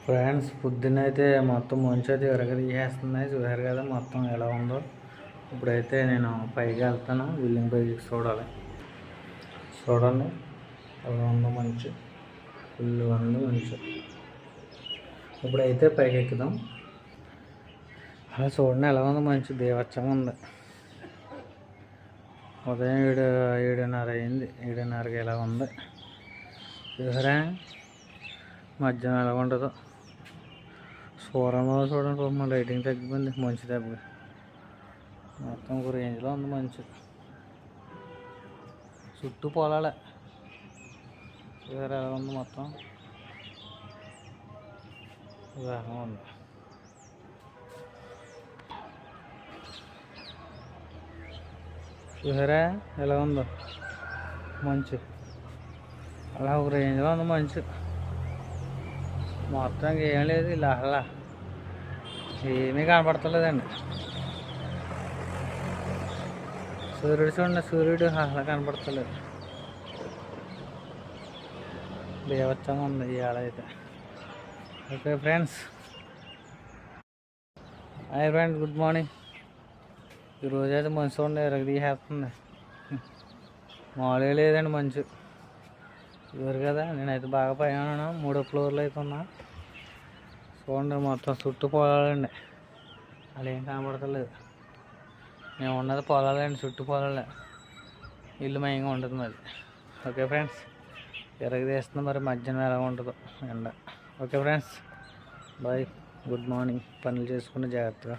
Friends పొద్దున్నైతే మొత్తం మంచు అయితే విరగదీసేస్తున్నాయి. చూసారు కదా మొత్తం ఎలా ఉందో. ఇప్పుడైతే నేను పైకి వెళ్తాను, బిల్డింగ్ పైకి చూడాలి. చూడండి ఎలా ఉందో మంచు, ఫుల్ ఉంది మంచు. ఇప్పుడైతే పైకి ఎక్కుదాం. అలా చూడండి ఎలా ఉందో మంచు, బీభత్సంగా ఉంది. ఉదయం 7:30 అయింది, 7:30కి ఎలా ఉంది చూసారా. మధ్యాహ్నం ఎలా ఉంటుందో సూర్యంలో చూడండి. మా లైటింగ్ తగ్గిపోయింది మంచు దెబ్బ. మొత్తం ఒక రేంజ్లో ఉంది మంచు. చుట్టూ పొలాలే చూసారా ఎలా ఉంది మొత్తం. ఉదాహరణ ఉంది. చూసారా ఎలా ఉందో మంచు. అలా ఒక రేంజ్లో ఉంది మంచు. మొత్తం ఏం లేదు, ఇలా అలా ఏమీ కనపడతలేదండి. సూర్యుడు చూడండి, సూర్యుడు అలా కనపడతలేదు. బీభత్సంగా ఉంది ఇవాళ అయితే. Okay friends, hi friends, good morning. ఈరోజు అయితే మంచు చూడండి తీసేస్తుంది. మామూలుగా లేదండి మంచు. చూరు కదా, నేనైతే బాగా పైన ఉన్నాను, 3వ ఫ్లోర్లో అయితే ఉన్నా. చూడండి మొత్తం చుట్టూ పొలాలండి, అలా ఏం కనపడతలేదు. మేము ఉన్నది పొలాలండి, చుట్టూ పొలాలే. ఇల్లు మయంగా ఉంటుంది మరి. ఓకే ఫ్రెండ్స్, తీస్తుంది మరి మధ్యాహ్నం ఎలా ఉంటుందో ఎండ. Okay friends, bye, good morning. పనులు చేసుకుని జాగ్రత్తగా.